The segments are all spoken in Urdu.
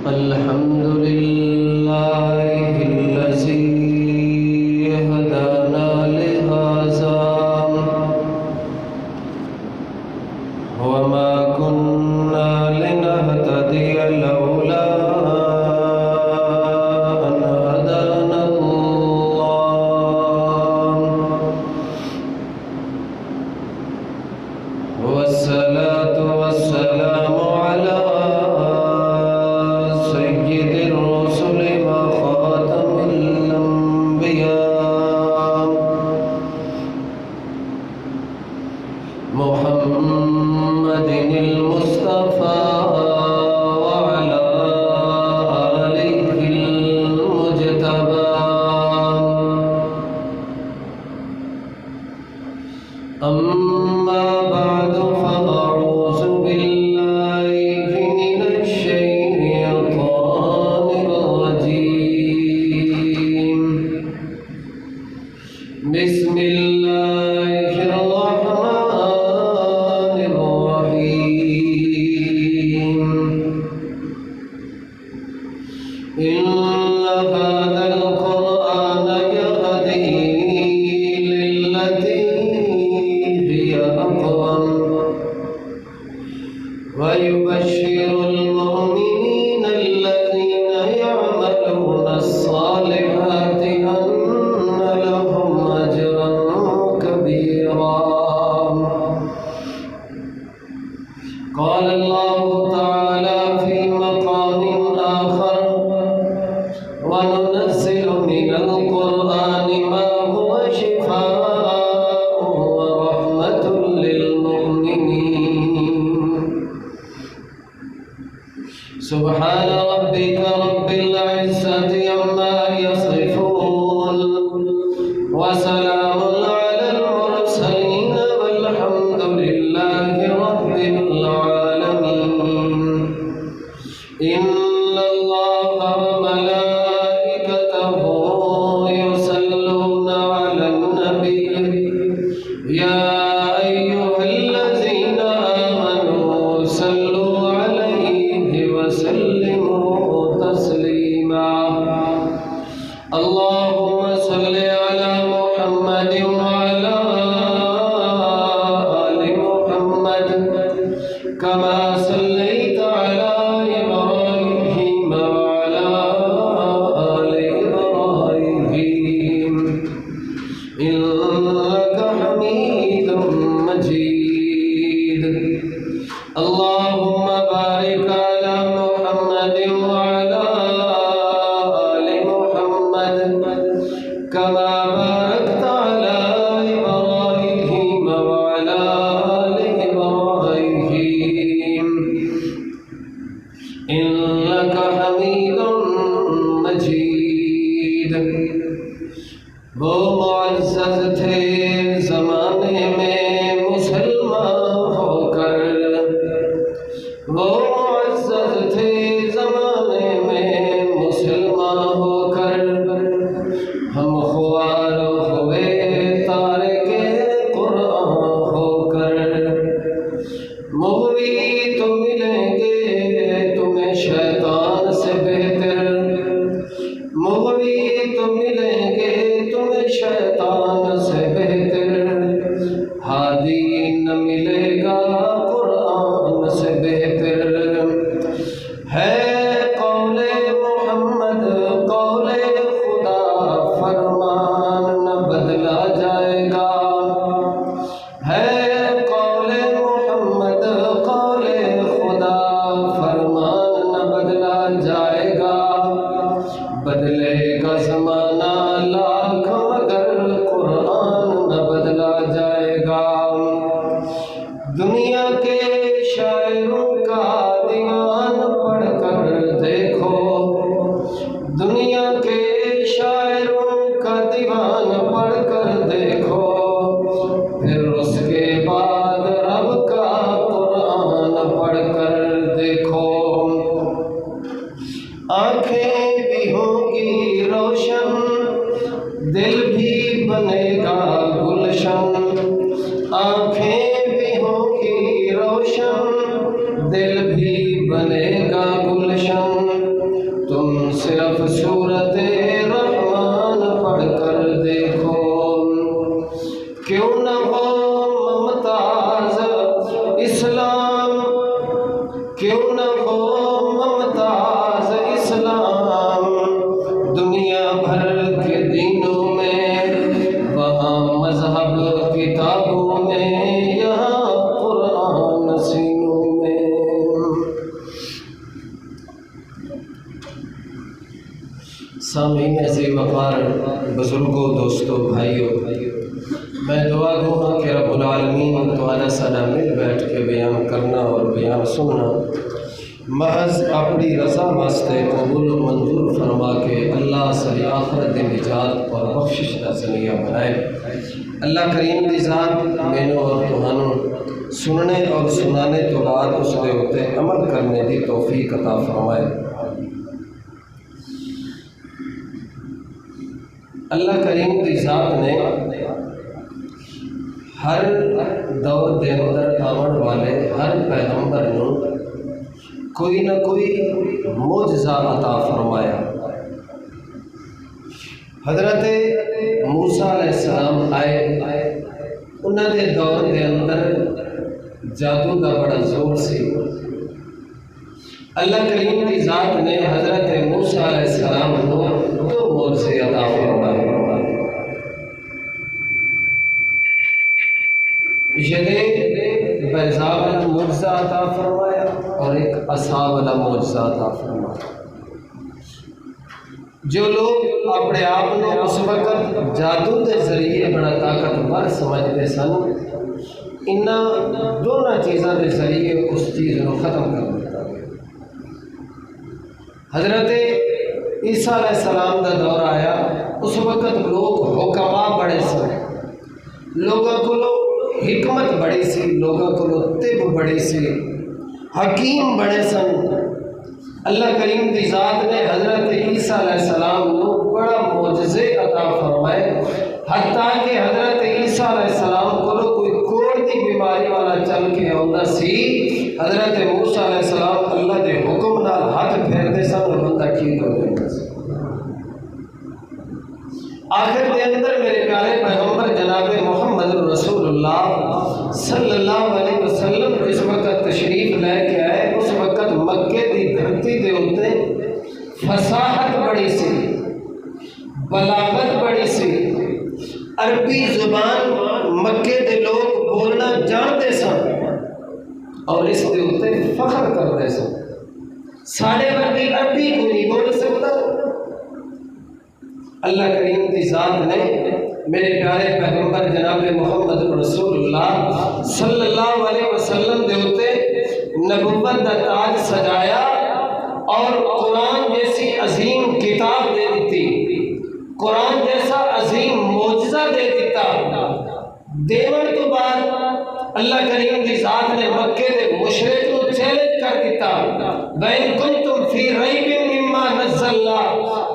الحمد لله الذي هدانا لهذا وما كنا لنهتدي لولا أن هدانا الله والصلاة والسلام على سيد الرسل وخاتم الأنبياء محمد المصطفى وعلى آله المجتبى أما بعد فأعوذ بالله من الشيطان الرجيم بسم الله الرحمن الرحيم إن هذا القرآن يهدي للتي هي أقوم ويبشر المؤمنين الذين يعملون الصالحات أن لهم أجرا كبيرا قال الله تعالى في مقام آخر وننزل من القرآن ما هو شفاء ورحمة للمؤمنين سبحان ربك رب العزة عما يصفون وسلام على المرسلين والحمد لله رب العالمين إن الله وملائكته يصلون على النبي يا أيها الذين آمنوا صلوا عليه وسلموا تسليما اللهم صل على محمد وعلى آل محمد كما صليت على إبراهيم وعلى آل إبراهيم إنك حميد مجيد اللهم بارك على محمد وعلى آل محمد كما باركت على إبراهيم وعلى آل إبراهيم إنك حميد مجيد وہ معزز تھے زمانے میں مسلمان ہو کر وہ معزز تھے زمانے میں مسلمان ہو کر ہم خوار ہوئے تارک قرآن ہو کر مغوی تو ملیں گے تمہیں شیطان سے بہتر مغوی تو ملیں گے تمہیں شیطان سے بہتر ہادی نہ ملے گا قرآن سے بہتر ہے قول محمد قول خدا فرمان نہ بدلا جائے گا ہے قول محمد قول خدا فرمان نہ بدلا جائے گا بدلے گا زمانہ لاکھ مگر قرآن نہ بدلا جائے گا دنیا کے شاعروں کا دیوان پڑھ کر دیکھو دنیا کے شاعروں کا دیوان پڑھ کر دیکھو پھر اس کے بعد رب کا قرآن پڑھ کر دیکھو آنکھیں بھی ہوں گی روشن دل بھی بنے گا گلشن آنکھیں بھی ہوں گی روشن دل بھی بنے گا گلشن سامعین عزیز وقار بزرگوں دوستوں بھائیوں، میں دعا گو ہاں کہ رب العالمین تعالیٰ سارا مل بیٹھ کے بیان کرنا اور بیان سننا محض اپنی رضا واسطے قبول و منظور فرما کے اللہ صلی آخرت نجات اور بخشش کا ذریعہ بنائے۔ اللہ کریم دی ذات مینوں اور تہانوں سننے اور سنانے تو بعد اس دے ہوتے عمل کرنے دی توفیق عطا فرمائے۔ اللہ کریم دی ذات نے ہر دور دے اندر آمن والے ہر پیغمبر نو کوئی نہ کوئی معجزہ عطا فرمایا۔ حضرت موسیٰ علیہ السلام آئے، انہوں نے دور دے اندر جادو دا بڑا زور سی۔ اللہ کریم کی ذات نے حضرت موسیٰ علیہ السلام کو دو معجزے عطا فرمائے۔ یدے بیضاء والا معجزہ عطا فرمایا اور ایک عصا والا معجزہ عطا فرمایا۔ جو لوگ اپنے آپ نے اس وقت جادو کے ذریعے بڑا طاقتور سمجھتے سن، انہاں دونوں چیزوں کے ذریعے اس چیز کو ختم کر دیتا گیا۔ حضرت عیسیٰ علیہ السلام کا دور آیا، اس وقت لوگ حکماء بڑے سن، لوگوں کو حکمت بڑی سی، لوگوں کو طب بڑی سی، حکیم بڑے سن۔ اللہ کریم کی ذات نے حضرت عیسیٰ علیہ السلام کو بڑا معجزے عطا فرمائے، حتیٰ کہ حضرت عیسیٰ علیہ السلام کو کوئی کوڑ کی بیماری والا چل کے آتا سی، حضرت موسیٰ علیہ السلام اللہ کے حکم نال ہاتھ پھیرتے سن اور بندہ ٹھیک ہو جاتا سی۔ آخر دے اندر میرے پیارے پیغمبر جناب محمد رسول اللہ صلی اللہ علیہ وسلم جس وقت تشریف لے کے آئے، اس وقت مکے دی دھرتی دے ہوتے فصاحت بڑی سی، بلاغت بڑی سی، عربی زبان مکے دے لوگ بولنا جانتے سن اور اس دے ہوتے فخر کرتے سن۔ ساڑھے ورگی عربی کو نہیں بول سکتا۔ اللہ کریم کی ذات نے میرے پیارے پیغمبر جناب محمد رسول اللہ صلی اللہ علیہ وسلم دے ہوتے نبوت کا تاج سجایا اور قرآن جیسی عظیم کتاب دے دیتی، قرآن جیسا عظیم معجزہ دے دیتا۔ دیون تو بعد اللہ کریم کی ذات نے مکے دے مشرک کو چیلنج کر دیتا، وَإِن كُنتُمْ فِي رَيْبٍ مِّمَّا نَزَّلْنَا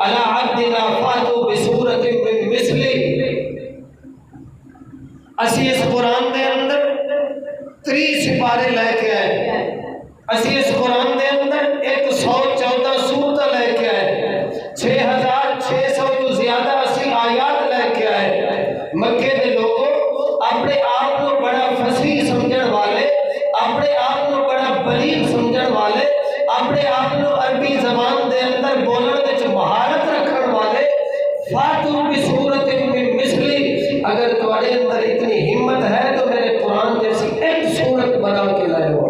عَلَىٰ عَبْدِنَا فَأْتُوا بِسُورَةٍ مِّن مِّثْلِهِ۔ اسی اس قرآن دے اندر 30 سپارے لے کے آئے، اسی اس قرآن دے اندر 114 سورتیں لے کے آئے، 6600 تو زیادہ اسی آیات لے کے آئے۔ مکے دے لوگوں اپنے آپ کو بڑا فصیح سمجھن والے، اپنے آپ کو بڑا بلیغ سمجھن والے، اپنے آپ کو عربی زبان دے اندر بولنے وچ مہارت رکھن والے، فاتو بسورۃ من مثلی، اگر تمہارے اندر اتنی ہمت ہے تو میرے قرآن جیسی ایک سورت بنا کے لائے ہو۔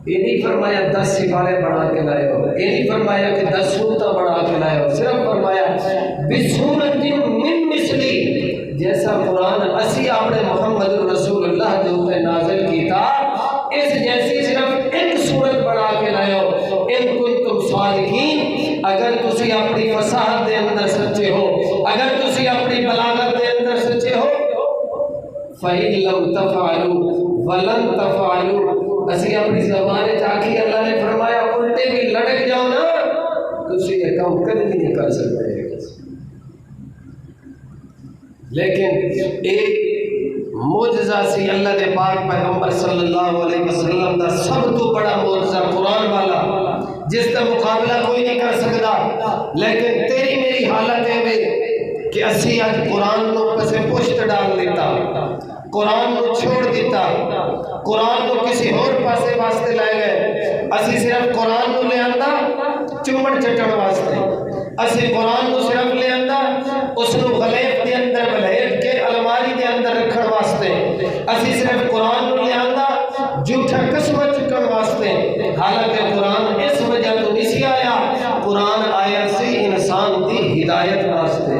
یہ نہیں فرمایا 10 سپارے بنا کے لائے ہو، یہ نہیں فرمایا کہ 10 سورتیں بنا کے لائے ہو، صرف فرمایا بسورۃ من مثلی، جیسا قرآن اسی آپ نے محمد رسول اللہ جو تے نازل کیتا، اس جیسی صرف ایک سورت بنا کے لائے ہو۔ ان کنتم صادقین، اگر تسی اپنی فصاحت دے اندر سچے ہو، اگر تسی اپنی بلاغت دے اندر سچے ہو، فَإِن لَمْ تَفْعَلُوا وَلَن تَفْعَلُوا، اسی اپنی زبان چاکی اللہ نے فرمایا الٹے بھی لڑک جاؤ نا، تسی یہ کام کبھی نہیں کر سکتے۔ لیکن ایک معجزہ سی اللہ دے پاک پیغمبر صلی اللہ علیہ وسلم دا سب تو بڑا معجزہ قرآن والا، جس کا مقابلہ کوئی نہیں کر سکتا۔ لیکن تیری میری حالت ہے کہ اسی آج قرآن کو پسے پشت ڈال دیتا، قرآن کو چھوڑ دیتا، قرآن کو کسی اور پاسے واسطے لائے گئے۔ اسی صرف قرآن کو لے آندا چمڑ چٹن واسطے، اسی قرآن کو صرف لے آندا اس کو غلیف دے اندر بلھیٹ کے الماری دے اندر رکھن واسطے، اسی صرف قرآن کو لے آندا جھوٹا قسم چکن واسطے۔ حالانکہ قرآن اس وجہ تو نہیں سی آیا، قرآن آیا سی ہدایت واسطے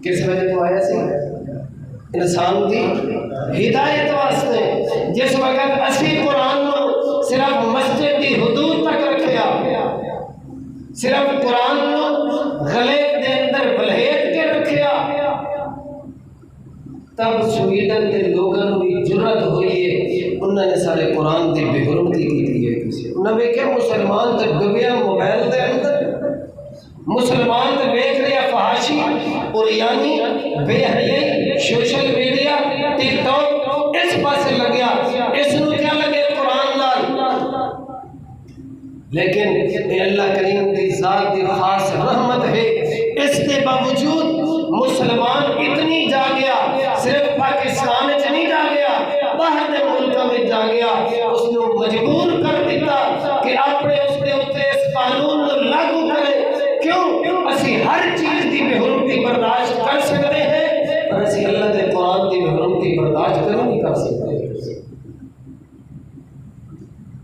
کس وجہ تو آیا سی انسان دی ہدایت واسطے جس وقت اسی قرآن نو صرف مسجد دی حدود تک رکھیا صرف قرآن نو گلے دے اندر بلہیٹ کے رکھیا تب سویڈن کے لوگوں کی جرت ہوئی ہے انہوں نے سارے قرآن کی بے حرمتی کی ہے انہوں نے کہ مسلمان تے ڈبیا موبائل دے اندر مسلمان تے دیکھ رہا فحاشی اوریانی بے حیائی سوشل میڈیا ٹک ٹاک اس پاسے لگیا اس نو کیا لگے قرآن نال لیکن اے اللہ کریم دی ذات دی خاص رحمت ہے اس کے باوجود مسلمان اتنی جا گیا صرف پاکستان چ نہیں جا گیا باہر دے ملکوں میں جا گیا اس نے مجبور کر دیتا کہ اپنے اس کے اوپر اس قانون کو لاگو کرے کیوں اسی ہر چیز کی بے حرمتی برداشت کر سکتے ہیں پر اسی اللہ دے قرآن کی بے حرمتی برداشت نہیں کر سکتے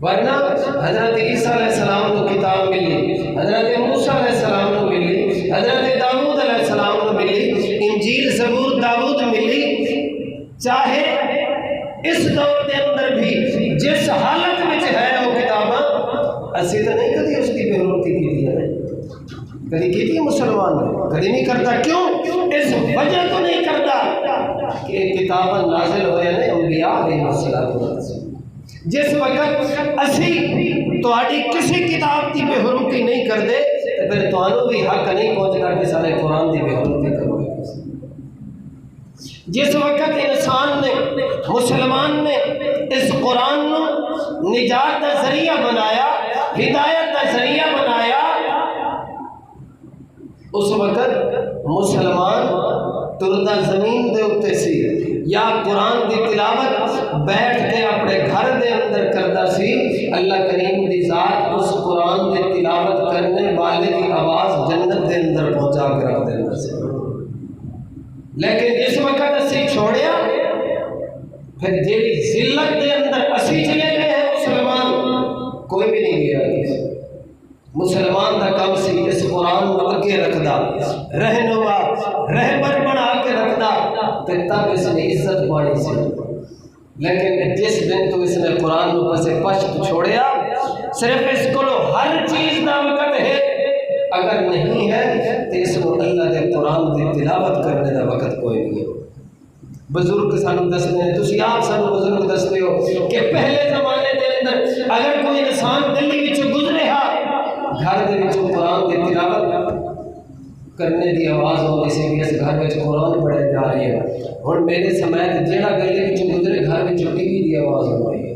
ورنہ حضرت عیسیٰ علیہ السلام کو کتاب ملی حضرت موسیٰ علیہ السلام کو ملی حضرت داؤد علیہ السلام کو ملی انجیل زبور داؤد ملی چاہے اس دور کے اندر بھی جس حالت میں ہے وہ کتاباں اسی تو نہیں کدی اس کی بے حرمتی کی ہے کدی کی تھی مسلمان نے کدی نہیں کرتا کیوں اس وجہ تو نہیں کرتا کہ کتاباں نازل ہوئے ہیں انبیاء علیہ السلام جس وقت اسی تہاڈی کسی کتاب کی بے حرمتی نہیں کرتے تو پھر تانوں بھی حق نہیں پہنچنا کہ سارے قرآن کی بے حرمتی کرو جس وقت انسان نے مسلمان نے اس قرآن نو نجات کا ذریعہ بنایا ہدایت کا ذریعہ بنایا اس وقت مسلمان تردہ زمین دے اتے سی یا قرآن دی تلاوت بیٹھ کے اپنے گھر دے اندر کرتا سی اللہ کریم دی ذات اس قرآن دی تلاوت کرنے والے کی آواز جنت دے اندر پہنچا کر رکھ دینا سی لیکن جس وقت اسی چھوڑیا پھر جیڑی ذلت دے اندر اسی چلے گئے ہیں مسلمان کوئی بھی نہیں گیا مسلمان دا کام سی اس قرآن کو اگے رکھدا رہنما رہبر بنا کے رکھدا تے تب اس نے عزت پانی سی لیکن جس دن تو اس نے قرآن کو پسے پشت چھوڑیا صرف اس کو ہر چیز دا وقت ہے اگر نہیں ہے تو اس کو اللہ دے قرآن دی تلاوت کرنے دا وقت کوئی نہیں ہے بزرگ سانو دستے ہیں تسی آپ سانو بزرگ دستے ہو کہ پہلے زمانے دے اندر اگر کوئی انسان گلی وچ گزرے ہا گھر دے وچ قرآن دی تلاوت کرنے دی آواز ہوندی سی کہ اس گھر وچ قرآن پڑھے جا رہی ہے ہن میرے سمیت جیڑا گلی وچ گزرے گھر وچ ٹی وی دی آواز ہوندی ہے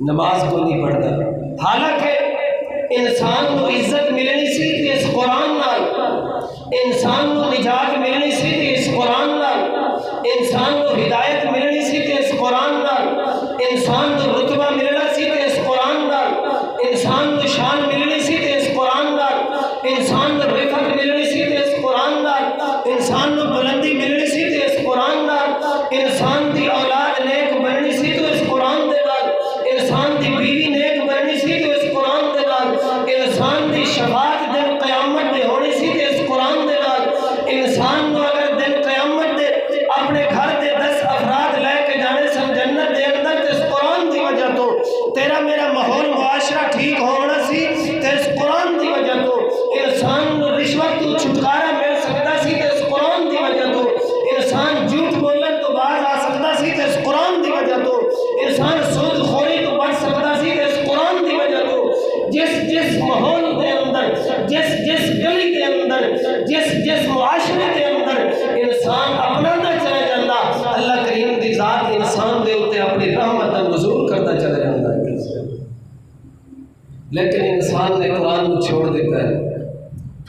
نماز کو نہیں پڑھتا حالانکہ انسان کو عزت ملنی سی تے اس قرآن نال انسان کو نجات ملنی سی تے اس قرآن نال انسان کو ہدایت ملنی سی تے اس قرآن نال انسان کو رتبہ ملنا سی تے اس قرآن نال انسان کو شان ملنی سی تے اس قرآن نال انسان کو رفعت ملنی سی تے اس قرآن نال انسان کو بلندی ملنی سی تے اس قرآن نال انسان دی اولاد نیک بننی سی تو اس قرآن دے نال انسان دی بیوی نیک بننی سی تو اس قرآن دے نال انسان دی شفاعت دن قیامت دے ہونی سی تے اس قرآن دے نال انسان کو اگر دن قیامت دے اپنے گھر دے 10 افراد لے کے جانے سن جنت دے اندر تے اس قرآن دی وجہ تو تیرا میرا ماحول معاشرہ ٹھیک ہونا سی تے اس قرآن دی وجہ تو انسان کو رشوت تو چھٹکارا مل سکتا سی تے اس قرآن دی وجہ تو انسان جھوٹ بولن تو باز آ سکتا سی تے اس قرآن دی وجہ تو انسان سود خوری تو بچ سکتا سی تے اس قرآن دی وجہ تو جس ماحول دے اندر جس گلی دے اندر جس معاشرے دے اندر انسان اپنا نہ چلے جاتا اللہ کریم دی ذات انسان دے اوتے اپنی رحمت کا نزول کرتا چلا جاتا ہے لیکن انسان نے قرآن کو چھوڑ دیتا ہے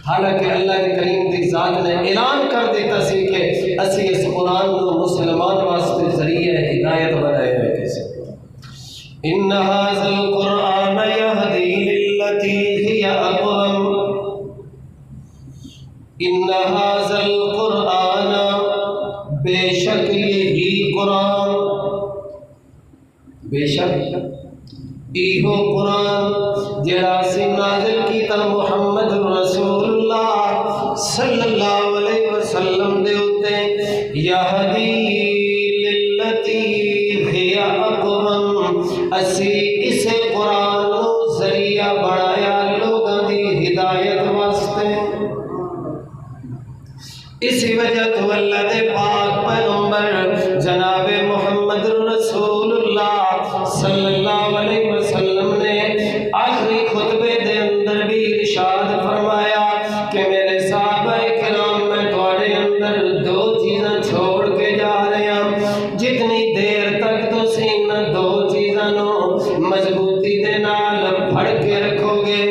حالانکہ اللہ کے کریم دی ذات نے اعلان کر دیتا سی کہ اسی اس قرآن کو مسلمان واسطے ذریعہ ہدایت بنائے ہیں ان هذا القرآن يهدي للتي هي اقوم ان هذا القرآن بے شک یہی قرآن بے شک ایہو قرآن جڑا سی نازل کیتا محمد رسول اللہ صلی اللہ علیہ وسلم دے اتے یہدی للتی ہی اقوم اسی اس قرآن نو ذریعہ بنایا لوگاں دی ہدایت واسطے اسی وجہ تو اللہ دے پاک پیغمبر جناب محمد رسول اللہ صلی اللہ علیہ وسلم نے آخری خطبے دے اندر بھی ارشاد فرمایا کہ میرے صحابہ کرام میں تھوڑے اندر دو چیزاں چھوڑ کے جا رہے ہیں جتنی دیر تک تو سین دو چیزاں نو مضبوطی دے نال پھڑ کے رکھو گے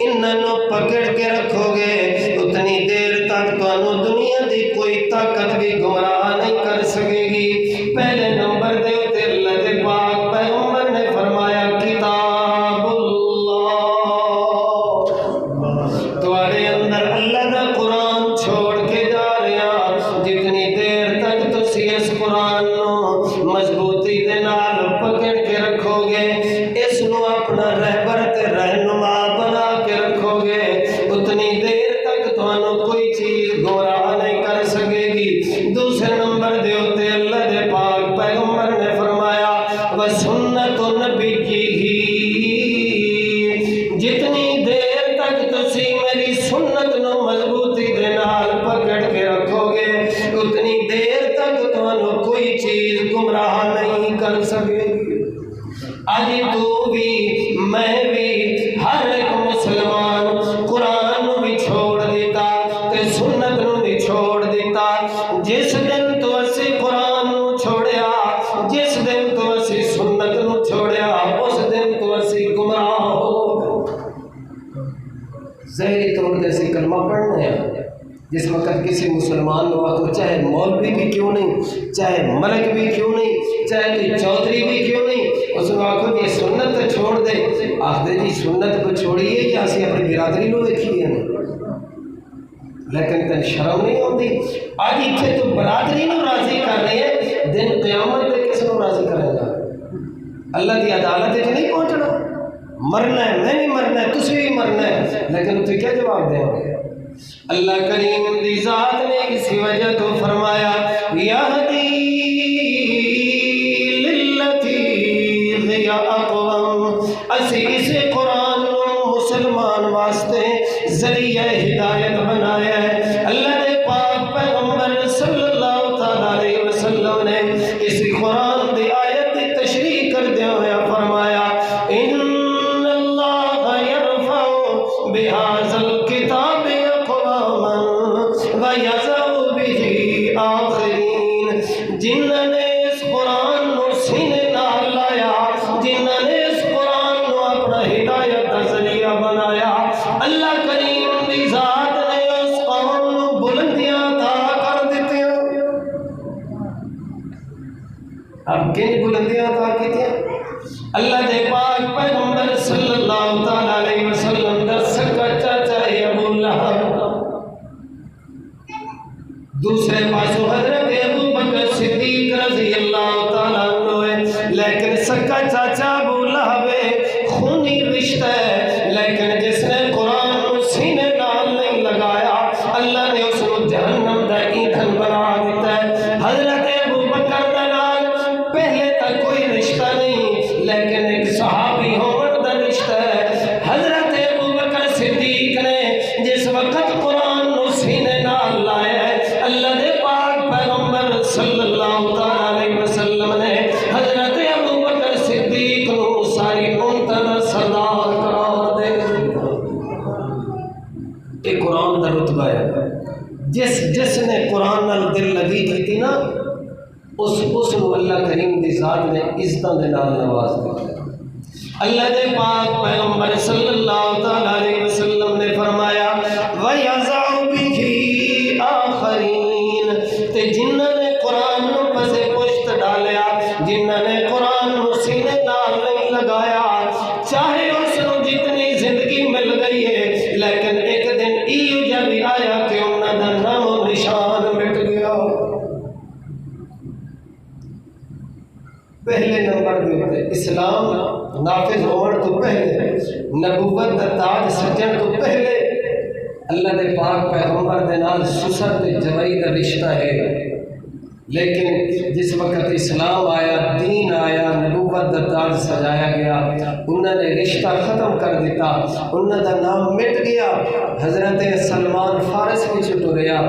انہاں نو پکڑ کے رکھو گے اتنی دیر تک تو دنیا دی کوئی طاقت بھی گمراہ نہیں کر سکے گی پہلے نمبر دے تے اللہ دے پاک پیغمبر نے فرمایا کتاب اللہ تمہارے اندر اللہ دا قرآن چھوڑ کے جا رہے ہیں جتنی دیر تک تسی اس قرآن نو مضبوطی دے نال پکڑ کے رکھو گے اس نو اپنا رہبر تے رہنما بنا کے رکھو گے اتنی دیر تک تانوں کوئی چیز گمراہ نہیں کر سکے گی دوسرے نمبر دے ہوتے اللہ دے پاک پیغمبر نے فرمایا وسنت نبیہ جتنی دیر تک تسی میری سنت نو مضبوطی دے نال پکڑ کے رکھو گے اتنی دیر تک تانوں کوئی چیز گمراہ نہیں کر سکے گی آج تو بھی میں بھی ہر ایک مسلمان قرآن بھی چھوڑ دیتا تے سنت نو بھی چھوڑ دیتا جس دن تو اسی قرآن نو چھوڑیا جس دن تو اسی سنت نو چھوڑیا اس دن تو اسی گمراہ ہو ظاہری طور پر ایسی کلمہ پڑھنا ہے جس وقت کسی مسلمان وقت چاہے مولوی بھی کیوں نہیں چاہے ملک بھی کیوں نہیں چاہے کوئی چودھری بھی کیوں نہیں اس میں آخو یہ سنت تو چھوڑ دے آخر جی سنت کو چھوڑیے یا اسی اپنی برادری نو دیکھیے لیکن تن شرم نہیں ہوتی آج اتنے تو برادری نو راضی کر رہے ہیں دن قیامت میں کس نو راضی کرے گا اللہ کی عدالت نہیں پہنچنا مرنا ہے میں بھی مرنا ہے تسی بھی مرنا ہے لیکن اتنے کیا جواب دیں گے اللہ کریم دی ذات نے اسی وجہ تو فرمایا یہدی للتی ہی اقوم اسی اس قرآن مسلمان واسطے ذریعہ ہدایت بنایا ہے اللہ نے پاک پیغمبر صلی اللہ تعالی علیہ وسلم نے اسی قرآن دی آیت دی تشریح کر دیا ہوا فرمایا ان اللہ یرفع بہذا الکتاب وَيَزَعُ بِهِ آخرین جنہوں نے اس قرآن نو سینے نال لایا جنہوں نے اس قرآن نو اپنا ہدایت کا ذریعہ بنایا اللہ کریم دی ذات نے اس قوم نو بلندیاں عطا کر دیتی ہیں اب کن بلندیاں عطا کی تھی اللہ دے پاک پیغمبر صلی اللہ تعالی علیہ وسلم دا سکا چاچا ہے ابو لہب دوسرے پاسوں حضرت ابو بکر صدیق رضی اللہ تعالیٰ عنہ ہے لیکن سکا چاچا ابو لہب خونی رشتہ ہے لیکن جس نے قرآن سینے نال نہیں لگایا اللہ نے اس کو جہنم دا ایندھن بنا دیتا ہے حضرت ابو بکر دا نال پہلے تک کوئی رشتہ نہیں لیکن ایک صحابی ہونے دا رشتہ ہے حضرت ابو بکر صدیق نے جس وقت قرآن سینے نال لایا ہے اللہ دے پاک پیغمبر صلی اللہ علیہ وسلم نے حضرت ابو بکر صدیق نو ساری امت دا سردار قرار دے یہ قرآن دا رتبہ ہے جس نے قرآن نال دل لگی کی تھی نا اس نو اللہ کریم دی ذات نے عزتاں دے نال نواز دیا اللہ دے پاک پیغمبر صلی اللہ علیہ وسلم نے فرمایا وَيَزَعُ بِهِ آخرین تے جنہوں نے قرآن نو پسے پشت ڈالیا جنہوں نے قرآن نو سینے نال نہیں لگایا چاہے اس نو جتنی زندگی مل گئی ہے لیکن ایک دن ایو جب آیا کہ انہوں دا نام و نشان مٹ گیا پہلے نمبر دیتے اسلام نافذ ہونے تو پہلے، نبوت دا تاج سجن تو پہلے اللہ دے پاک پیغمبر دے نال سسر تے جوائی دا رشتہ ہے، لیکن جس وقت اسلام آیا، دین آیا، نبوت دا تاج سجایا گیا، انہوں نے رشتہ ختم کر دیتا، انہوں دا نام مٹ گیا۔ حضرت سلمان فارس بھی ٹریا،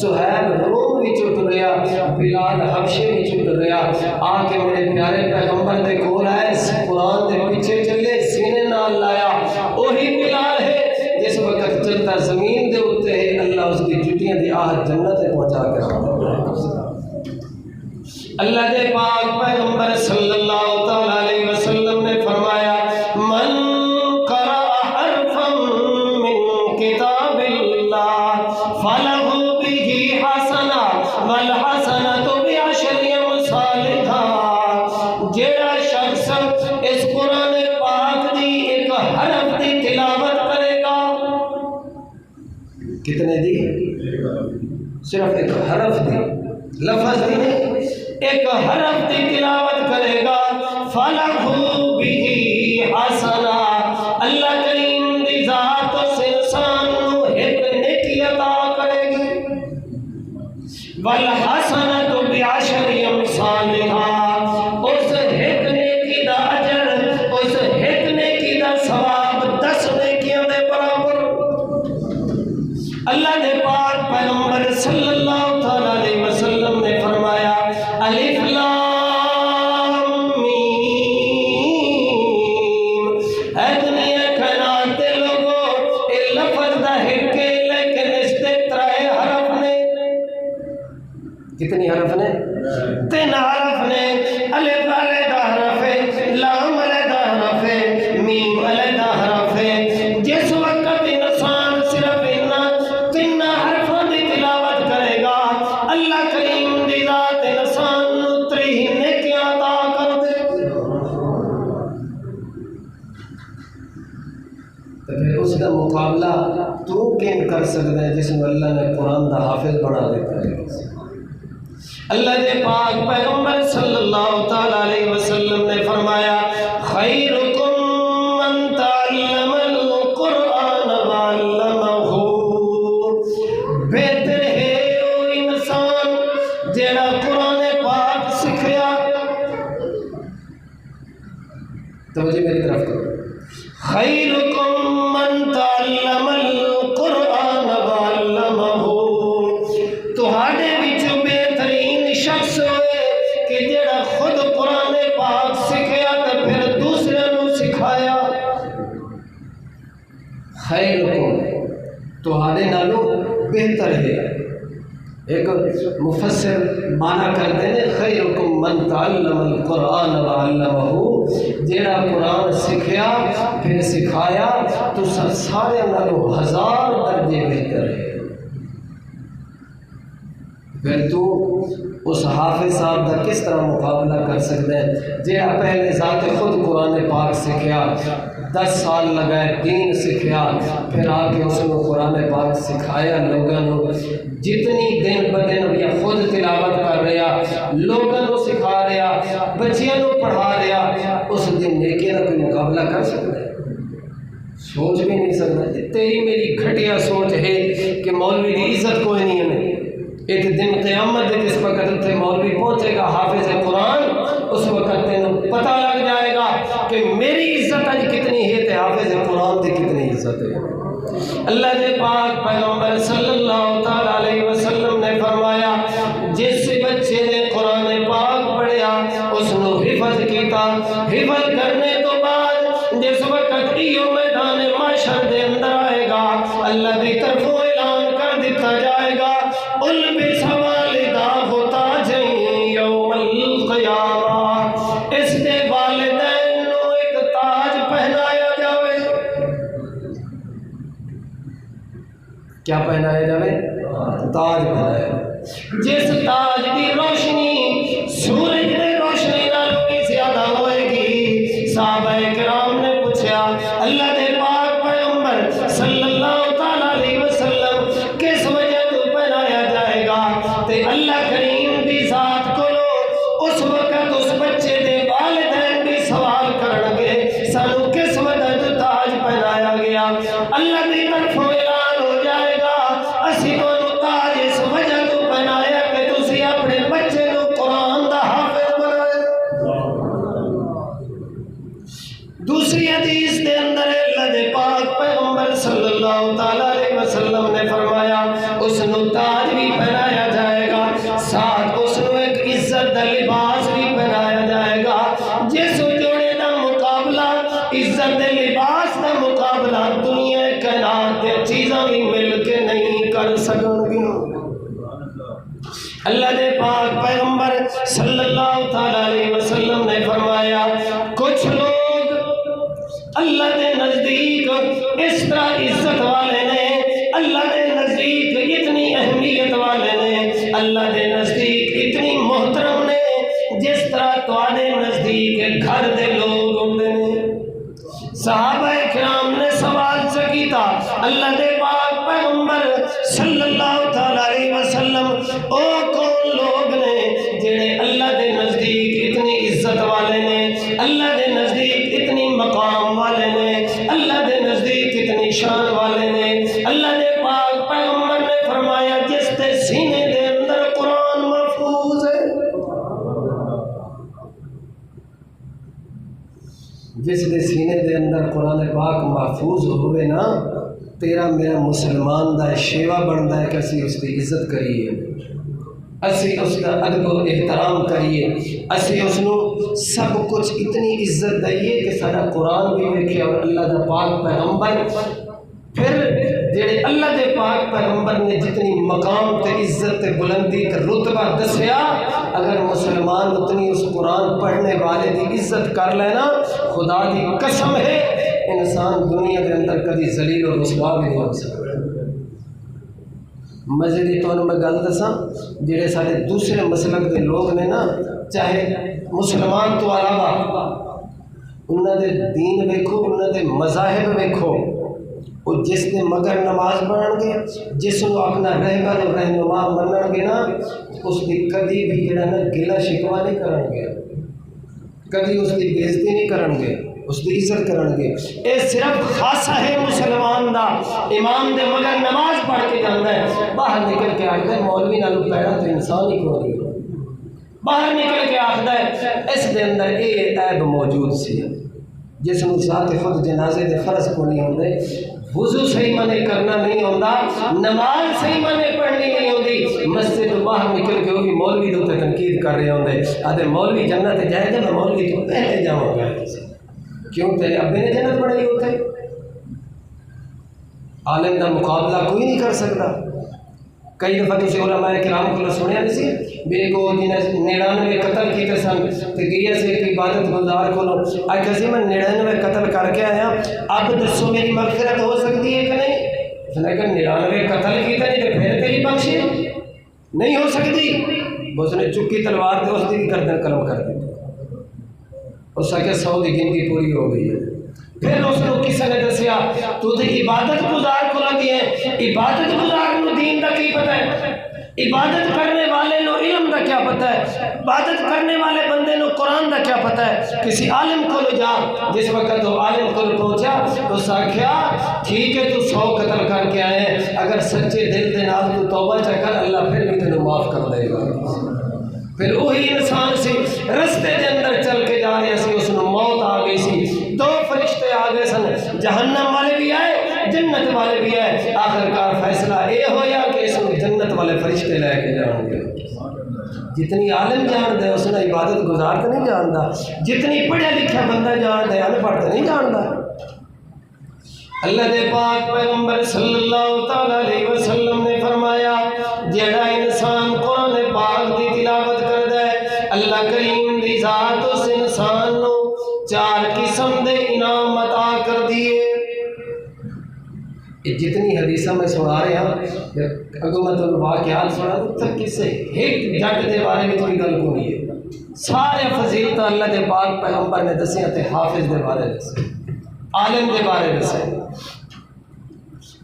سہیل روم بھی ٹریا، بلال حبشے بھی ٹریا، آ کے میرے پیارے پیغمبر دے کول آئے، قرآن دے پیچھے چلے، سینے نال لایا، وہی بلال ہے جس وقت چلتا زمین دے اتے ہے، اللہ اس کی جٹیاں دی آہت جنت پہنچا کر۔ اللہ دے پاک پیغمبر صلی اللہ تعالی علیہ وسلم نے فرمایا، من قرأ حرفا من کتاب اللہ فلہ بہ حسنہ والحسنۃ بعشر امثالہا، جیڑا شخص اس قرآن پاک دی ایک حرف دی تلاوت کرے گا، کتنے دی؟ صرف ایک حرف دی، لفظ دی نہیں، ایک حرف دی تلاوت کرے گا، فَلَهُ بِهِ حَسَنَةٌ، اللہ کریم دی ذات اس انسان کو ایک نیکی عطا کرے گی، وَالْحَسَنَةُ بِعَشْرِ أَمْثَالِهَا، اس ایک نیکی دا اجر، اس ایک نیکی دا ثواب 10 نیکیاں دے برابر۔ اللہ دے پاک پیغمبر صلی اللہ تعالی علیہ وسلم نے فرمایا، الف لام میم، اے دنیا کائنات دے لوگو، اے لفظ دا ایک ہے لیکن اس دے 3 حرف نے، کتنی حرف نے؟ 3 حرف نے، الف علیحدہ حرف ہے، لام علیحدہ حرف ہے، میم علیحدہ حرف ہے۔ جس وقت انسان صرف ان 3 حرفوں دی تلاوت کرے گا، اللہ کریم دی ذات انسان نو 3 نیکیاں عطا کر دے۔ تو پھر اس کا مقابلہ تو کیوں کر سکتا ہے جس میں اللہ نے قرآن دا حافظ بنا دیتا ہے؟ اللہ دے پاک پیغمبر صلی اللہ تعالی علیہ وسلم نے فرمایا، خیرکم من تعلم القرآن وعلمہ، بہتر ہے وہ انسان جیڑا قرآن پاک سکھیا، توجہ میری طرف کرو، خیرکم من تعلم القرآن وعلمہ، تہاڈے وچوں بہترین شخص ہوئے کہ جیڑا خود قرآن پاک سکھیا تے پھر دوسرے نو سکھایا۔ خیرکم تہاڈے نالوں بہتر ہے، ایک مفسر معنی کرتے ہیں خیرکم من تعلم القرآن وعلمہ، جیڑا قرآن سکھیا پھر سکھایا تو سارے نالوں 1000 درجے بہتر ہے۔ پھر تو اس حافظ صاحب کا کس طرح مقابلہ کر سکتے ہیں جیڑا پہلے ذات خود قرآن پاک سکھیا، 10 سال لگائے دین سکھیا، پھر آ کے اس نے قرآن پاک سکھایا لوگوں، جتنی دن بدن یا خود تلاوت کر رہا، لوگوں سکھا رہا، بچیاں کو پڑھا رہا، اس دن نیکی کا کوئی مقابلہ کر سکتا ہے؟ سوچ بھی نہیں سکتا۔ تیری میری گھٹیا سوچ ہے کہ مولوی کی عزت کوئی نہیں ہے۔ ایک دن قیامت جس وقت اتنے مولوی پہنچے گا حافظ قرآن، اس وقت تینوں پتہ لگ جائے گا کہ میری عزت آج کتنی ہے تے حافظ قرآن کی کتنی عزت ہے۔ اللہ دے پاک پیغمبر صلی اللہ تعالی علیہ وسلم نے فرمایا، جس بچے نے قرآن پاک پڑھیا اس نے حفظ کیتا، حفظ کرنے تو بعد جس وقت ایو میدان محشر دے اندر آئے گا، اللہ دی طرفوں اعلان کر دیتا جائے گا، البس والداہ تاجا یوم القیامہ، اس نے والدین نو ایک تاج پہنایا جاوے۔ کیا پہنایا جاوے؟ تاج پہنایا، جس تاج دی روشنی سورج دی روشنی نالوں بھی زیادہ ہوئے گی۔ صحابہ کرام نے پوچھا، اللہ دے پاک پیغمبر صلی اللہ تعالی علیہ وسلم کس وجہ تو پہنایا جائے گا؟ تے اللہ کریم دی ذات کو اس وقت اس بچے دے والدین بھی سوال سانو کس وجہ تو تاج پہنایا گیا؟ اللہ کی طرفوں اعلان ہو جائے گا اسی تانوں تاج اس وجہ تو پہنایا کہ تسی اپنے بچے نو قرآن دا حافظ بنائے۔ دوسری حدیث دے اندر اللہ دے پاک پیغمبر صلی اللہ تعالی علیہ وسلم نے فرمایا اس نو تاج بھی پہنایا جائے گا، ساتھ اس نو ایک عزت دا لباس بھی پہنایا جائے گا، جس جوڑے دا مقابلہ عزت دے لباس دا مقابلہ دنیا کائنات دے چیزاں بھی مل کے نہیں کر سکن گی۔ اللہ دے پاک پیغمبر صلی اللہ تعالی علیہ وسلم نے فرمایا کچھ لوگ اللہ دے نزدیک اس طرح عزت والے نے، اللہ دے نزدیک اتنی اہمیت والے نے، اللہ دے نزدیک اتنی محترم نے جس طرح تواڈے نزدیک گھر دے لوگ ہوندے نے۔ صحابہ کرام نے سوال سے کیتا اللہ دے پاک پیغمبر صلی اللہ تعالی علیہ وسلم او کون لوگ نے جڑے اللہ دے نزدیک اتنی عزت والے نے، اللہ دے نزدیک اتنی مقام والے نے، اللہ دے نزدیک اتنی شان والے نے؟ اللہ دے پاک پیغمبر نے فرمایا جس دے سینے دے اندر قرآن محفوظ ہے، جس دے سینے دے اندر قرآن پاک محفوظ ہوئے نا، تیرا میرا مسلمان دا شیوا بنتا ہے کہ اسی اس کی عزت کریے، اسی اس کا ادب و احترام کریے، اسی اس نو سب کچھ اتنی عزت دئیے کہ سارا قرآن بھی ویکھے اور اللہ دا پاک پیغمبر، پھر جڑے اللہ دے پاک پیغمبر نے جتنی مقام تے عزت تے بلندی تے رتبہ دسیا، اگر مسلمان اتنی اس قرآن پڑھنے والے دی عزت کر لینا، خدا دی قسم ہے انسان دنیا دے اندر کبھی ذلیل اور رسوا بھی نہیں ہو سکتا۔ مزید تانوں میں گل دساں جڑے سارے دوسرے مسلک دے لوگ نے نا، چاہے مسلمان تو علاوہ انہاں دے دین ویکھو، انہاں دے مذاہب ویکھو، وہ جس نے مگر نماز پڑھن گے، جس کو اپنا رہبر اور رہنما منن گے نا، اس کی کدی بھی جڑا نا گلا شکوا نہیں کرن گے، کدی اس کی بےزتی نہیں کرن گے، اس کی عزت کرن گے۔ اے صرف خاصہ ہے مسلمان دا، امام دے مگر نماز پڑھ کے جاندا ہے، باہر نکل کے آخدا ہے مولوی نالوں پیڑا تو انسان ہی کوئی نہیں، باہر نکل کے آخدا ہے اس دے اندر اے عیب موجود سی، جس نو ذات خود جنازے دے فرض کو نہیں ہوندے، وضو صحیح منے کرنا نہیں ہوندا، نماز صحیح منے پڑھنی نہیں ہوندی، مسجد تو باہر نکل کے وہ بھی مولوی دے تے تنقید کر رہے ہوندے، آدھے مولوی جنت جائے گا، میں مولوی تو پہلے جاؤں گا، کیوں تیرے ابے نے جنت پڑھائی ہوتے؟ عالم دا مقابلہ کوئی نہیں کر سکتا۔ کئی دفعہ کسی علماء کرام کو سنیا نہیں سی بے کو جنہیں 99 قتل کیتے سن تے گیا سے ایک عبادت گزار کو آخیا سی میں 99 قتل کر کے آیا، اب دسو میری مغفرت ہو سکتی ہے کہ نہیں؟ اس نے کہا 99 قتل کیتے نہیں تو پھر تیری بخشی نہیں ہو سکتی۔ اس نے چکی تلوار تے اس دی بھی گردن قلم کر دی، اس نے 100 کی گنتی پوری ہو گئی ہے۔ پھر اس کو کسی نے دسیا تو عبادت گزار کو لگی ہے، عبادت گزار کو دین کا کی پتہ ہے، عبادت کرنے والے نو علم کا کیا پتہ ہے، عبادت کرنے والے بندے نو قرآن کا کیا پتہ ہے؟ کسی عالم کو لے جا، جس وقت وہ عالم کو پہنچا تو ساکھیا ٹھیک ہے تو 100 قتل کر کے آئے ہیں، اگر سچے دل دے نال تو توبہ چا کر اللہ پھر بھی تینوں معاف کر دے گا۔ پھر وہی انسان سی رستے دے اندر چل کے جا رہے سی، اس نو موت آ گئی سی، 2 فرشتے آ گئے سن، جہنم والے بھی آئے جنت والے بھی آئے، آخرکار فیصلہ یہ ہویا کہ اس کو جنت والے فرشتے لے کے جان گے۔ جتنی عالم جان دے اس نے عبادت گزار تو نہیں جانتا، جتنی پڑھا لکھا بندہ جان دے ان پڑھ تو نہیں جانتا۔ اللہ دے پاک پیغمبر صلی اللہ تعالی علیہ وسلم نے فرمایا جڑا انسان قرآن پاک دی تلاوت کردا ہے، اللہ کریم دی ذات اس انسان نو 4 قسم دے انعام عطا کر دیے۔ یہ جتنی حدیثاں میں سنا رہے ہیں اگر میں تو واقعات سنا تو تک کسے ایک جٹ دے بارے میں کوئی گل کو نہیں ہے، سارے فضیلت اللہ دے پاک پیغمبر نے دسیاں تے حافظ دے بارے دسے، عالم دے بارے دسے۔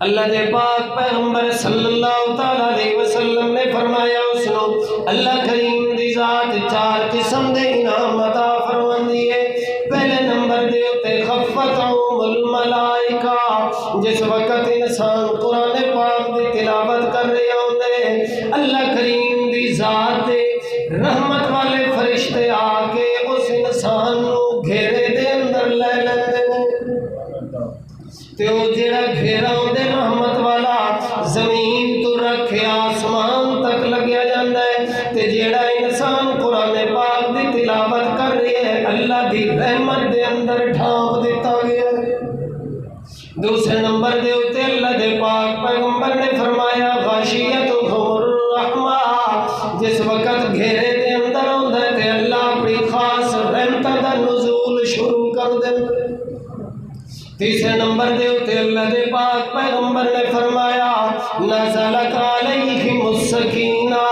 اللہ دے پاک پیغمبر صلی اللہ تعالی علیہ وسلم نے فرمایا اس نو اللہ کریم دی ذات 4 قسم دے انعام عطا فرماندی ہے۔ پہلے نمبر دے تے خفتہم الملائکہ جس وقت انسان قرآن پاک دی تلاوت کر رہے ہوندے اللہ کریم دی ذات دے رحمت والے فرشتے آ کے اس انسان نو گھیرے دے اندر لے لیندے نے تے او جڑا گھیرا ہوندے رحمت والا زمین تو رکھے آسمان تک لگیا جاندا ہے تے جڑا انسان قرآن پاک دی تلاوت کر رہی ہے اللہ دی رحمت دے اندر ڈھانپ دیتا گیا ہے۔ دوسرے نمبر دے اوتے اللہ دے پاک پیغمبر نے فرمایا غاشیتہم الرحمہ جس وقت گھیرے دے اندر ہوندا ہے تے اللہ اپنی خاص رحمتاں دا نزول شروع کر دیندا ہے۔ تیسرے نمبر دے اوتے اللہ دے پاک پیغمبر نے فرمایا نزلت علیہم السکینہ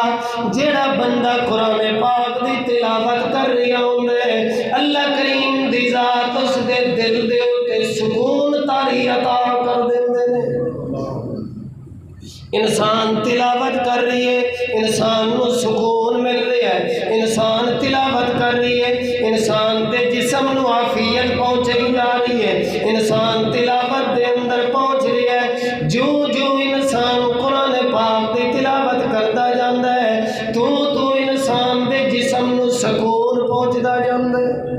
جڑا بندہ قرآن پاک دی تلاوت کر رہا ہوندے اللہ کریم دی ذات اس دے دل دے اوتے سکون تاری عطا کر دیندے نے۔ انسان تلاوت کر رہی ہے انسان نو سکون مل رہا ہے انسان تلاوت کر رہی ہے انسان دے جسم نو عافیت پہنچائی جا رہی ہے انسان تلاوت دے اندر پہنچ رہی ہے جو جو انسان قرآن پاک دی تلاوت کرتا جاندا ہے تو انسان دے جسم نو سکون پہنچدا جاندا ہے۔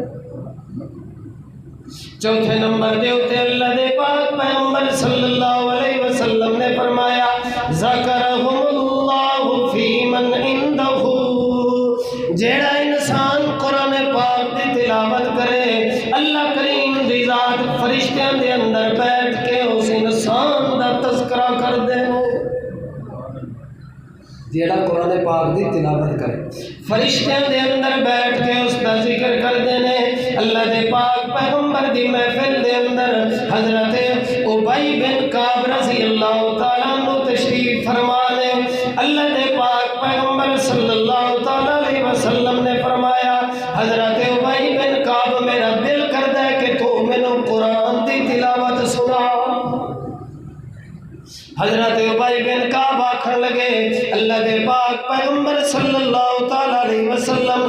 چوتھے نمبر دے اوتے اللہ دے پاک پیغمبر صلی اللہ علیہ وسلم نے فرمایا ذکرہم اللہ فی من عندہ جیڑا انسان قرآن پاک دی تلاوت کرے اللہ کریم دی ذات فرشتیاں دے اندر بیٹھ کے اس انسان دا تذکرہ کر دے جیڑا قرآن پاک دی تلاوت کرے فرشتیاں دے اندر بیٹھ کے اس دا ذکر کر دینے۔ اللہ دے پاک پیغمبر دی محفل دے اندر حضرت ابی بن کعب رضی اللہ تعالیٰ عنہ تشریف فرما لے اللہ دے پاک پیغمبر صلی اللہ تعالیٰ علیہ وسلم نے فرمایا حضرت ابی بن کعب میرا دل کردا ہے کہ تو مینوں قرآن دی تلاوت سنا۔ حضرت ابی بن کعب آکھن لگے اللہ دے پاک پیغمبر صلی اللہ تعالیٰ علیہ وسلم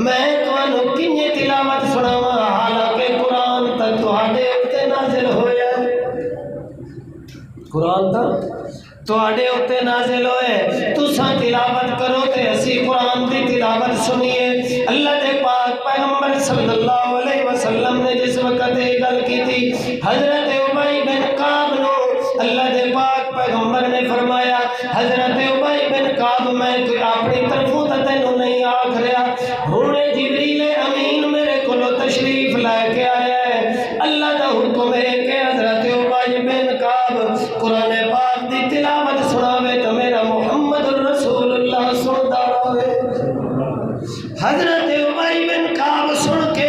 میں تانوں کیویں تلاوت سناواں حالانکہ قرآن تک تہاڈے اُتے نازل ہویا قرآن تہاڈے اُتے نازل ہوئے تساں تلاوت کرو تے اسی قرآن دی تلاوت سنیے۔ اللہ دے پاک پیغمبر صلی اللہ علیہ وسلم نے جس وقت یہ گل کی تھی حضرت ابی بن کعب نو اللہ دے پاک پیغمبر نے فرمایا حضرت ابی بن کعب میں اپنی طرفوں تے تینوں نہیں آکھ رہا ہنے جبریل امین میرے کولو تشریف لے کے آیا ہے اللہ دا حکم ہے کہ حضرت ابی بن کعب قرآن پاک دی تلاوت سناوے تو میرا محمد رسول اللہ سندا رہے۔ حضرت ابی بن کعب سن کے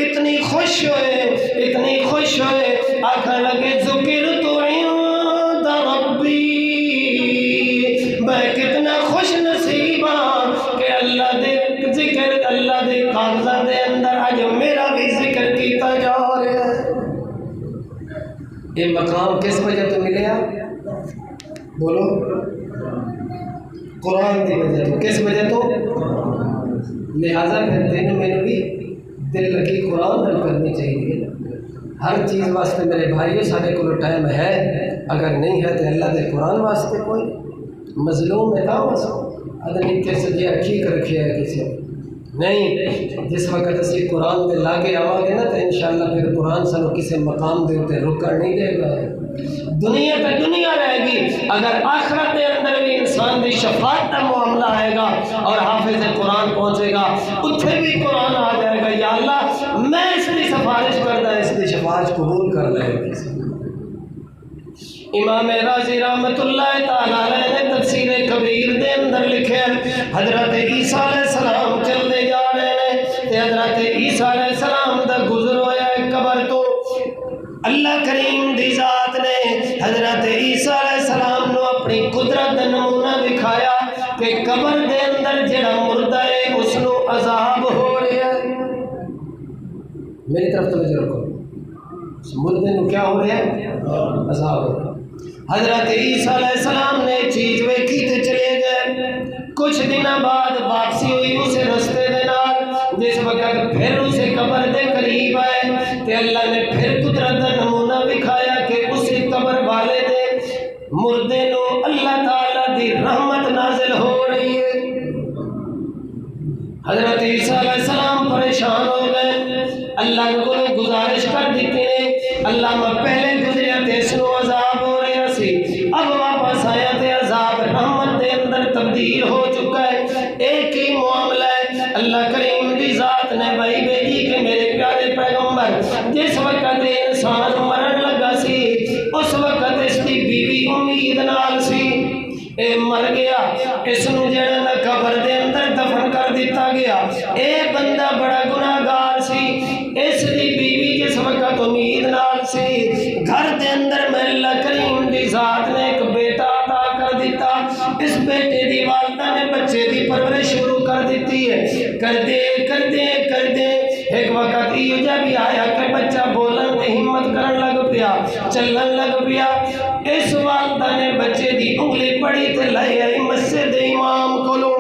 اتنی خوش ہوئے آکھن لگے ذکرت عند ربی میں کتنا خوش نصیب ہاں کہ اللہ دے ذکر اللہ دے کاغذات دے اندر اج میرا بھی ذکر کیتا جا رہا ہے۔ یہ مقام کس وجہ تو ملیا بولو قرآن دی وجہ تو کس وجہ تو لہذا پھر تینوں میں بھی دل لگی قرآن دل کرنی چاہیے ہر چیز واسطے میرے بھائیوں سارے کو ٹائم ہے اگر نہیں ہے تو اللہ دے قرآن واسطے کوئی مظلوم ہے تھا اگر نکے سجے اکھی کر رکھے ہے کسی نہیں جس وقت اسی قرآن دے لاگے آواں گے نا تو انشاءاللہ پھر قرآن سانو کسی مقام دے ہوتے رکڑ نہیں دے گا دنیا پہ دنیا رہے گی اگر آخرت کے اندر بھی انسان دی شفاعت کا معاملہ آئے گا اور حافظ قرآن پہنچے گا اتھے بھی قرآن آ جائے گا یا اللہ میں اس کی سفارش کردا اس کی شفاعت قبول کر لے گا۔ امام رازی رحمت اللہ تعالیٰ علیہ نے تفسیر کبیر دے اندر لکھے حضرت عیسیٰ علیہ السلام چلتے جا رہے ہیں تے حضرت عیسیٰ علیہ السلام دا گزر ہویا ہے قبر تو اللہ کریم دی ذات نے حضرت عیسیٰ علیہ السلام نو اپنی قدرت دا نمونہ دکھایا کہ قبر دے اندر جڑا مردہ ہے اس نو عذاب ہو رہا ہے۔ میری طرف توجہ رکھو مردے نو کیا ہو رہا ہے عذاب ہو رہا ہے۔ حضرت عیسیٰ علیہ السلام نے چیز ویکھی تے چلے گئے کچھ دن بعد واپسی ہوئی اسے رستے دے نال جس وقت پھر اسے قبر دے قریب آئے تے اللہ نے پھر قدرت کا نمونہ دکھایا کہ اسی قبر والے دے مردے نو اللہ تعالی دی رحمت نازل ہو رہی ہے۔ حضرت عیسیٰ علیہ السلام پریشان ہو گئے، اللہ کو گزارش کر دیتی نے اللہ میں پہلے گزریا تے اس نو عذاب ہو رہا سی، اب واپس آیا تے عذاب رحمت دے اندر تبدیل ہو چکا ہے۔ ایک ہی معاملہ ہے، اللہ کریم دی ذات نے وحی بھیجی کہ میرے پیارے پیغمبر جس وقت انسان مرن لگا سی اس وقت اس کی بیوی امید نال سی، اے مر گیا، اس نو جڑا نہ قبر دے اندر دفن کر دیتا گیا، اے بندہ بڑا گناہگار سی، اس دی بیوی جس وقت امید نال سی، گھر دے اندر میں اللہ کریم دی ذات نے ایک بیٹا عطا کر دیتا، اس بیٹے دی والدہ نے بچے دی پرورش شروع کر دیتی ہے، کر دے ایک وقت یہ جب بھی آیا کہ بچہ بولن دے ہمت کرن لگ پیا، چلن لگ پیا، اس والدہ نے بچے دی انگلی پڑی تے لے آئی مسجد امام کولو،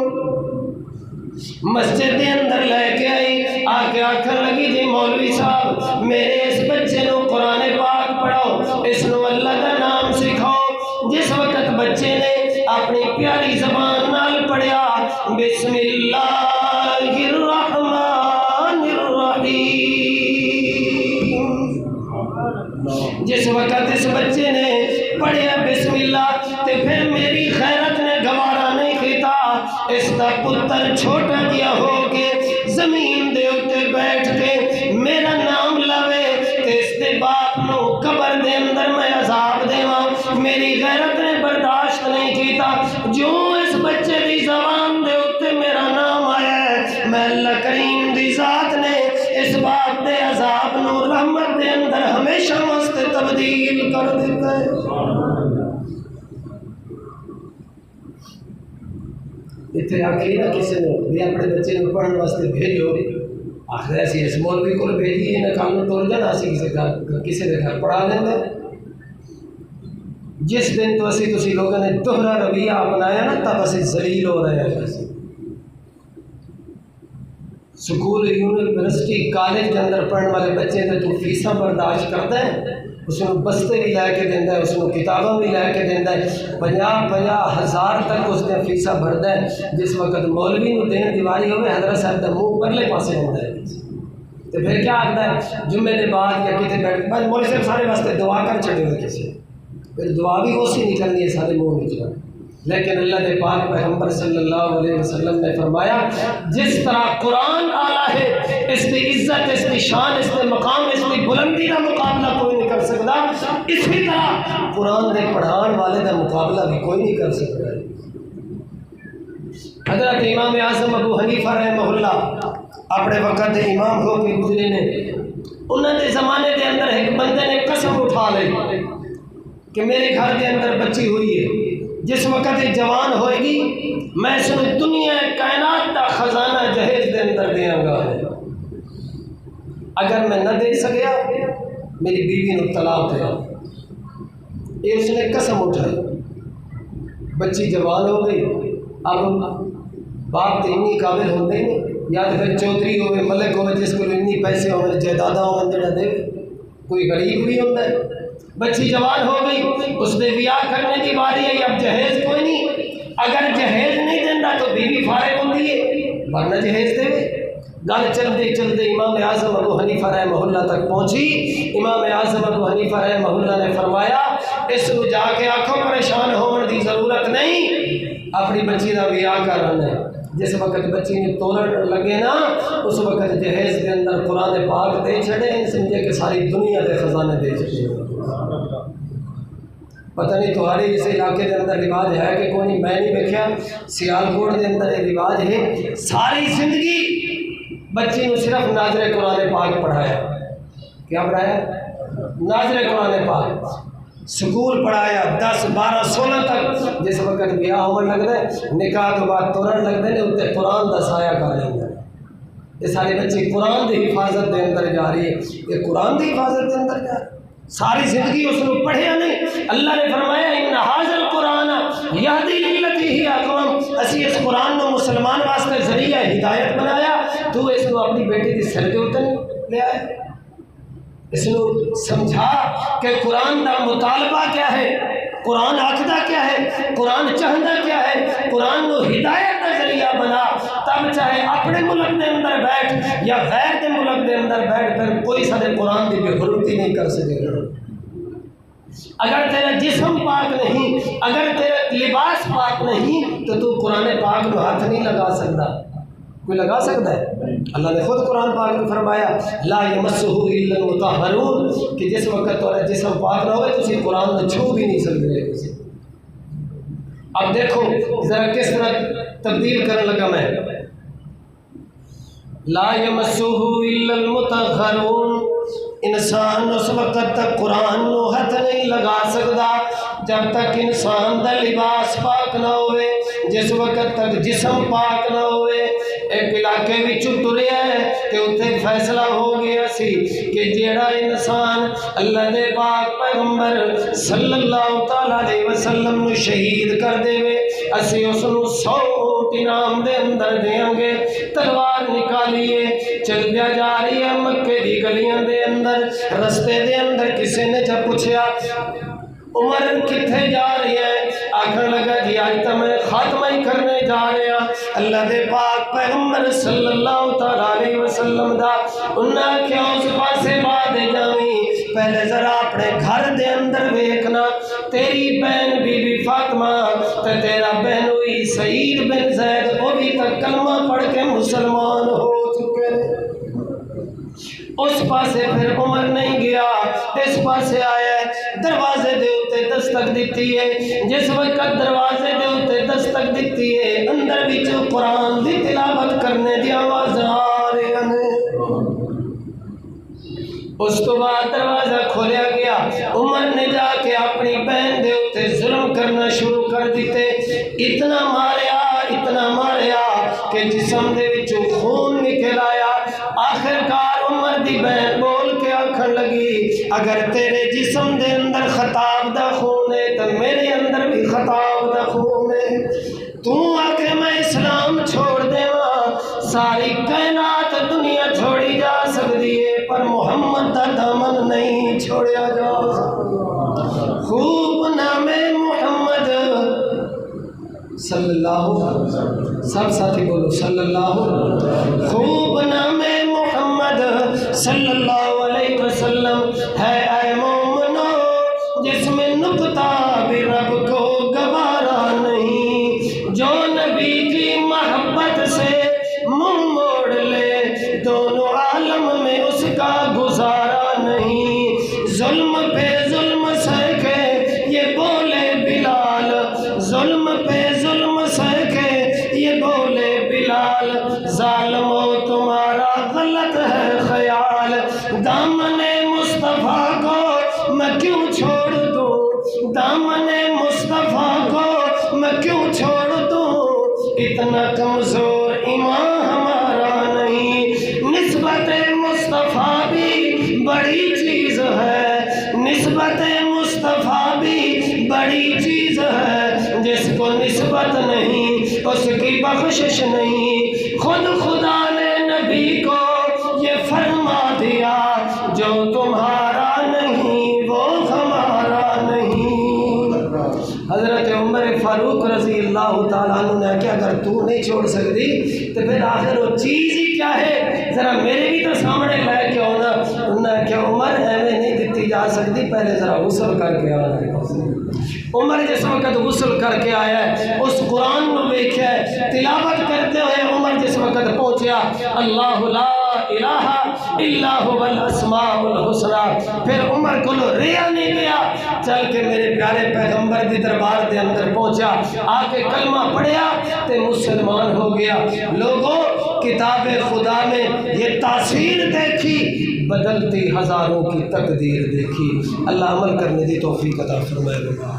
مسجد دے اندر لے کے آئی، آ کے آکھن لگی جی مولوی صاحب میرے اس بچے نو قرآن پاک پڑھاؤ، اس نو اللہ کا نام سکھاؤ۔ جس وقت بچے نے اپنی پیاری زبان نال پڑھیا بسم اللہ الرحمن الرحیم، جس وقت اس بچے نے پڑھیا بسم اللہ تے پھر میری خیرت نے گوارا نہیں کیتا، اس دا پتر چھوٹا جیا ہو کے زمین دے اتے بیٹھ کے میرا نام لوے تے اس دے باپ نو قبر دے اندر میں عذاب دیواں، میری غیرت نے برداشت نہیں کیتا، جو اس بچے دی زبان دے اتے میرا نام آیا ہے، میں اللہ کریم دی ذات نے اس باپ دے عذاب نو رحمت دے اندر ہمیشہ مست تبدیل کر دیتا ہے۔ اتنے آخری نہ کسی نے بھی اپنے بچے کو پڑھنے واسطے بھیجو، آخر ایسی اس مولوی کو بھیجیے نہ کام توڑ جانا، اسی کسی کے گھر پڑھا لیں گے۔ جس دن تو اسی تسی لوگوں نے دوہرا رویہ اپنایا نا تب اسی ذلیل ہو رہے ہیں۔ سکول یونیورسٹی کالج کے اندر پڑھنے والے بچے نے تو فیساں برداشت کرتا ہے، اس کو بستے بھی لے کے دینا ہے، اس کو کتابیں بھی لے کے دینا ہے، 50,000 تک اس نے فیساں بھردا ہے۔ جس وقت مولوی نو دین دیواری ہوئے حضرت صاحب دا منہ پرلے پاسے ہوتا ہے تو پھر کیا آتا ہے جمعے کے بعد یا کتنے بیٹھ بس مولوی صاحب سارے واسطے دعا کر چھڑے ہوئے کسی، پھر دعا بھی اسی نکلنی ہے سارے منہ نکلنا۔ لیکن اللہ کے پاک پیغمبر صلی اللہ علیہ وسلم نے فرمایا جس طرح قرآن اعلیٰ ہے، اس کی عزت، اس کی شان، اس کے مقام، اس کی بلندی کا مقابلہ کوئی نہیں کر سکتا، اسی طرح قرآن کے پڑھان والے کا مقابلہ بھی کوئی نہیں کر سکتا۔ حضرت امام اعظم ابو حنیفہ رحمہ اللہ اپنے وقت کے امام ہو کے گزرے نے، انہوں نے زمانے کے اندر ایک بندے نے قسم اٹھا لی کہ میرے گھر کے اندر بچی ہوئی ہے، جس وقت یہ جوان ہوئے گی میں اس نے دنیا کائنات کا خزانہ جہیز دے اندر دیاں گا، اگر میں نہ دے سکیا میری بیوی نو طلاق دے۔ یہ اس نے قسم اٹھائی، بچی جوان ہو گئی، اب باپ تو انی قابل ہوتے ہی نہیں، یا تو پھر چودھری ہوئے، ملک ہوئے، جس کو انی پیسے ہوئے جائیداداں ہوئے جڑا دے، کوئی غریب بھی ہوتا ہے۔ بچی جوان ہو گئی، اس نے بیاہ کرنے کی باری ہے، اب جہیز کوئی نہیں، اگر جہیز نہیں دینا تو بیوی فارغ ہوتی ہے، ورنہ جہیز دے۔ گل چلتے چلتے امام اعظم ابو حنیفہ رحمہ اللہ تک پہنچی۔ امام اعظم ابو حنیفہ رحمہ اللہ نے فرمایا اس کو جا کے آنکھوں پریشان ہونے کی ضرورت نہیں، اپنی بچی کا بیاہ کرنا ہے۔ جس وقت بچی نے توڑن لگے نا اس وقت جہیز کے اندر قرآن پاک دے چھڑے، سمجھے کہ ساری دنیا کے خزانے دے چھڑے۔ پتہ نہیں تمہارے اس علاقے کے اندر رواج ہے کہ کوئی نہیں، میں نہیں دیکھا، سیالکوٹ کے اندر یہ رواج ہے، ساری زندگی بچی نے صرف ناظر قرآن پاک پڑھایا۔ کیا پڑھایا؟ ناظر قرآن پاک، سکول پڑھایا 10 12 16 تک۔ جس وقت بیاہ ہونے لگتا ہے نکاح کے بعد توڑن لگتے ہیں اتنے قرآن کا سایہ کر لینا ہے۔ یہ سارے بچے قرآن کی حفاظت کے اندر جا رہی ہے، یہ قرآن کی حفاظت کے اندر جا رہی ہے، ساری زندگی اس نے پڑھیا نہیں۔ اللہ نے فرمایا ان ھذا القرآن یہدی للتی ہی اقوم، اسی اس قرآن نے مسلمان واسطے ذریعہ ہدایت بنایا، تو اس کو اپنی بیٹی کی سر کے اوپر لے آئے۔ اس نو سمجھا کہ قرآن دا مطالبہ کیا ہے، قرآن آکھدا کیا ہے، قرآن چاہتا کیا ہے، قرآن نو ہدایت کا ذریعہ بنا، تب چاہے اپنے ملک دے اندر بیٹھ یا غیر دے ملک دے اندر بیٹھ کر کوئی سارے قرآن کی بے حرمتی نہیں کر سکے گا۔ اگر تیرا جسم پاک نہیں، اگر تیرا لباس پاک نہیں تو تو قرآن پاک میں ہاتھ نہیں لگا سکتا۔ کوئی لگا سکتا ہے؟ اللہ نے خود قرآن پاک میں فرمایا لا یمسہ الا المطہرون، کہ جس وقت تمہارا جسم پاک نہ ہوئے تو اسی قرآن میں چھو بھی نہیں سکتے۔ اب دیکھو ذرا کس طرح تبدیل کرنے لگا میں، لا یمسہ الا المطہرون، انسان اس وقت تک قرآن نو ہاتھ نہیں لگا سکتا جب تک انسان دا لباس پاک نہ ہوئے، جس وقت تک جسم پاک نہ ہوئے۔ ایک علاقے بھی ٹریا ہے کہ اتنے فیصلہ ہو گیا سی کہ جیڑا انسان اللہ دے پاک پیغمبر صلی اللہ تعالی علیہ وسلم نو شہید کر دے وے، اسی اس نو 100 اونٹ انعام دے اندر دیاں گے۔ تلوار نکالیے، چل دیا جا رہی ہے مکے دی گلیاں دے اندر، رستے دے اندر کسی نے جب پوچھا عمر کتنے جا رہی ہے، آخر لگا جی آج تو میں خاتمہ ہی کرنے جا رہا۔ اللہ دے پاک پیغمبر صلی اللہ تعالی علیہ وسلم دا انہاں کیا اس پاسے بعد جاویں، پہلے ذرا اپنے گھر دے اندر ویکھنا، تیری بہن بی بی فاطمہ تے تیرا بہن ہوئی سعید بن زید، وہ بھی تک کلمہ پڑھ کے مسلمان ہو چکے ہیں۔ اس پاسے پھر عمر نہیں گیا، اس پاسے آیا دروازے دے اتے دستک دیتی ہے، جس وقت دروازے دے اتے دستک دیتی ہے اندر وچ قرآن دی تلاوت کرنے دی آواز آ رہی ہے۔ اس تو بعد دروازہ کھولیا گیا، عمر نے جا کے اپنی بہن دے اتے ظلم کرنا شروع کر دیتے، اتنا ماریا کہ جسم دے وچوں خون نکل آیا۔ آخرکار عمر دی بہن بول کے آکھن لگی اگر تیرے جسم دے اندر خطاب دا خون ہے تو میرے اندر بھی خطاب دا خون ہے، تو آ کے میں اسلام چھوڑ دیواں، ساری کائنات دنیا چھوڑی جا سکتی ہے پر محمد دا دامن نہیں چھوڑیا جا سکتا۔ خوب نام محمد صلی اللہ، سب ساتھی بولو صلی اللہ، خوب نام محمد صلی اللہ علیہ وسلم ہے اے مومنو جس میں نکتہ بھی رب کو گوارا نہیں، جو نبی کی محبت سے منہ موڑ لے دونوں عالم میں اس کا گزارا نہیں۔ ظلم پہ ظلم سہکے یہ بولے بلال، ظلم پہ ظلم سہکے یہ بولے بلال، ظالمو تمہارا غلط ہے خیال، دامن مصطفیٰ کو میں کیوں چھوڑ دوں، دامن مصطفیٰ کو میں کیوں چھوڑ دوں، اتنا کمزور ایمان ہمارا نہیں۔ نسبت مصطفیٰ بھی بڑی چیز ہے، نسبت مصطفیٰ بھی بڑی چیز ہے، جس کو نسبت نہیں اس کی بخشش نہیں۔ خود خدا نے نبی کو یہ فرما دیا جو تمہارا نہیں وہ ہمارا نہیں۔ حضرت عمر فاروق رضی اللہ تعالیٰ عنہ نے کیا اگر تو نہیں چھوڑ سکتی تو پھر آخر وہ چیز ہی کیا ہے، ذرا میرے بھی تو سامنے لے کے ہونا۔ انہوں نے کیا عمر ایویں نہیں دیتی جا سکتی، پہلے ذرا غسل کر کے آنا۔ عمر جس وقت غسل کر کے آیا ہے اس قرآن کو دیکھا ہے، تلاوت کرتے ہوئے عمر جس وقت پہنچیا اللہ لا الہ الا هو الاسماء الحسنى، پھر عمر کو ریا نہیں گیا، چل کے میرے پیارے پیغمبر دی دربار دے اندر پہنچا، آ کے کلمہ پڑھیا تے مسلمان ہو گیا۔ لوگوں کتاب خدا میں یہ تاثیر دیکھی، بدلتی ہزاروں کی تقدیر دیکھی۔ اللہ عمل کرنے دی توفیق عطا فرمائے۔